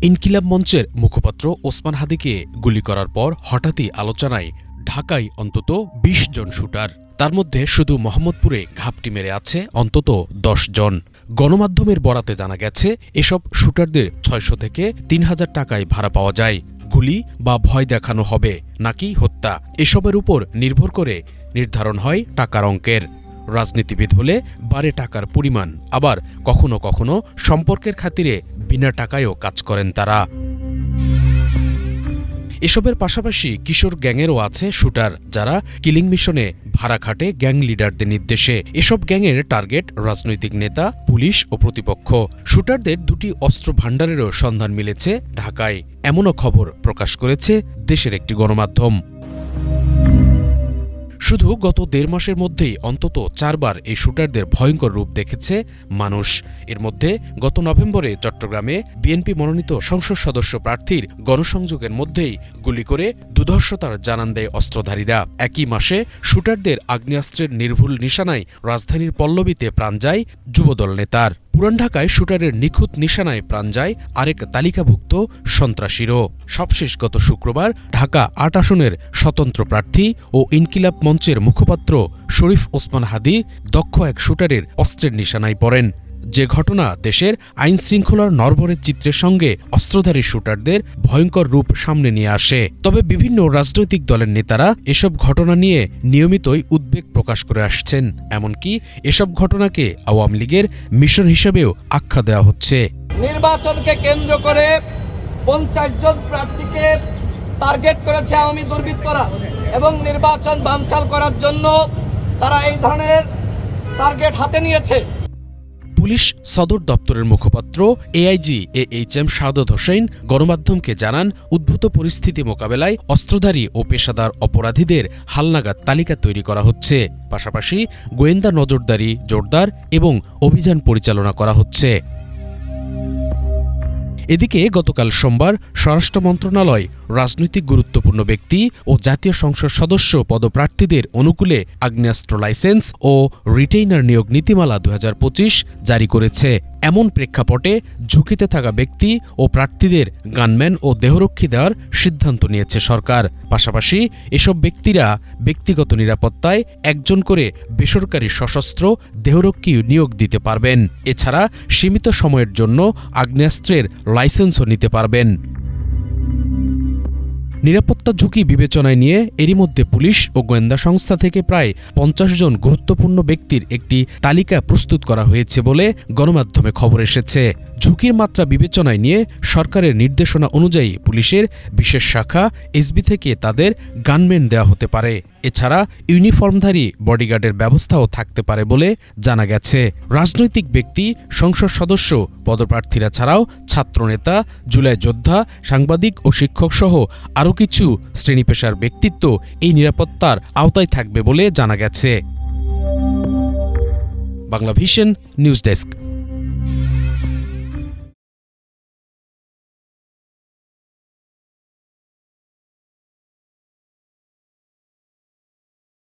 ইনকিলাব মঞ্চের মুখপাত্র ওসমান হাদিকে গুলি করার পর হঠাৎই আলোচনায় ঢাকায় অন্তত ২০ জন শুটার। তার মধ্যে শুধু মোহাম্মদপুরে ঘাপটি মেরে আছে অন্তত ১০ জন। গণমাধ্যমের বরাতে জানা গেছে, এসব শুটারদের ৬০০ থেকে ৩,০০০ টাকায় ভাড়া পাওয়া যায়। গুলি বা ভয় দেখানো হবে নাকি হত্যা, এসবের উপর নির্ভর করে নির্ধারণ হয় টাকার অঙ্কের। রাজনীতিবিদ হলে বাড়ে টাকার পরিমাণ, আবার কখনো কখনো সম্পর্কের খাতিরে বিনা টাকায়ও কাজ করেন তারা। এসবের পাশাপাশি কিশোর গ্যাংয়েরও আছে শুটার, যারা কিলিং মিশনে ভাড়া খাটে গ্যাং লিডারদের নির্দেশে। এসব গ্যাংয়ের টার্গেট রাজনৈতিক নেতা, পুলিশ ও প্রতিপক্ষ। শুটারদের দুটি অস্ত্র ভাণ্ডারেরও সন্ধান মিলেছে ঢাকায়, এমনও খবর প্রকাশ করেছে দেশের একটি গণমাধ্যম। শুধু গত ১.৫ মাসের মধ্যেই অন্তত ৪ বার এই শুটারদের ভয়ঙ্কর রূপ দেখেছে মানুষ। এর মধ্যে গত নভেম্বরে চট্টগ্রামে বিএনপি মনোনীত সংসদ সদস্য প্রার্থীর গণসংযোগের মধ্যেই গুলি করে দুর্ধর্ষতার জানান দেয় অস্ত্রধারীরা। একই মাসে শুটারদের আগ্নেয়াস্ত্রের নির্ভুল নিশানায় রাজধানীর পল্লবীতে প্রাণ যায় যুবদল নেতার। পুরান ঢাকায় শুটারের নিখুঁত নিশানায় প্রাণ যায় আরেক তালিকাভুক্ত সন্ত্রাসীরও। সবশেষ গত শুক্রবার ঢাকা ৮ আসনের স্বতন্ত্র প্রার্থী ও ইনকিলাব মঞ্চের মুখপাত্র শরীফ ওসমান হাদি দক্ষ এক শুটারের অস্ত্রের নিশানায় পড়েন। যে ঘটনা দেশের আইনশৃঙ্খলার নড়বড়ে চিত্রের সঙ্গে অস্ত্রধারী শুটারদের ভয়ঙ্কর রূপ সামনে নিয়ে আসে। তবে বিভিন্ন রাজনৈতিক দলের নেতারা এসব ঘটনা নিয়ে নিয়মিতই উদ্বেগ প্রকাশ করে আসছেন। এমনকি এসব ঘটনাকে আওয়ামী লীগের মিশন হিসেবেও আখ্যা দেওয়া হচ্ছে। নির্বাচনকে কেন্দ্র করে ৫০ জন প্রার্থীকে টার্গেট করেছে আওয়ামী দুর্বৃত্তরা এবং নির্বাচন বানচাল করার জন্য তারা এই ধরনের টার্গেট হাতে নিয়েছে। পুলিশ সদর দপ্তরের মুখপাত্র এআইজি AHM শাহাদত হোসেন গণমাধ্যমকে জানান, উদ্ভূত পরিস্থিতি মোকাবেলায় অস্ত্রধারী ও পেশাদার অপরাধীদের হালনাগাদ তালিকা তৈরি করা হচ্ছে। পাশাপাশি গোয়েন্দা নজরদারি জোরদার এবং অভিযান পরিচালনা করা হচ্ছে। এদিকে গতকাল সোমবার স্বরাষ্ট্র মন্ত্রণালয় রাজনৈতিক গুরুত্বপূর্ণ ব্যক্তি ও জাতীয় সংসদ সদস্য পদপ্রার্থীদের অনুকূলে আগ্নেয়াস্ত্র লাইসেন্স ও রিটেইনার নিয়োগ নীতিমালা ২০২৫ জারি করেছে। এমন প্রেক্ষাপটে ঝুঁকিতে থাকা ব্যক্তি ও প্রার্থীদের গানম্যান ও দেহরক্ষী দেওয়ার সিদ্ধান্ত নিয়েছে সরকার। পাশাপাশি এসব ব্যক্তিরা ব্যক্তিগত নিরাপত্তায় একজন করে বেসরকারি সশস্ত্র দেহরক্ষী নিয়োগ দিতে পারবেন। এছাড়া সীমিত সময়ের জন্য আগ্নেয়াস্ত্রের লাইসেন্সও নিতে পারবেন। নিরাপত্তা ঝুঁকি বিবেচনায় নিয়ে এরই মধ্যে পুলিশ ও গোয়েন্দা সংস্থা থেকে প্রায় ৫০ জন গুরুত্বপূর্ণ ব্যক্তির একটি তালিকা প্রস্তুত করা হয়েছে বলে গণমাধ্যমে খবর এসেছে। ঝুঁকির মাত্রা বিবেচনায় নিয়ে সরকারের নির্দেশনা অনুযায়ী পুলিশের বিশেষ শাখা এসবি থেকে তাদের গানম্যান দেওয়া হতে পারে। এছাড়া ইউনিফর্মধারী বডিগার্ডের ব্যবস্থাও থাকতে পারে বলে জানা গেছে। রাজনৈতিক ব্যক্তি, সংসদ সদস্য, পদপ্রার্থীরা ছাড়াও ছাত্রনেতা, জুলাই যোদ্ধা, সাংবাদিক ও শিক্ষকসহ আরও কিছু শ্রেণীপেশার ব্যক্তিত্ব এই নিরাপত্তার আওতায় থাকবে বলে জানা গেছে। Bangla vision news desk.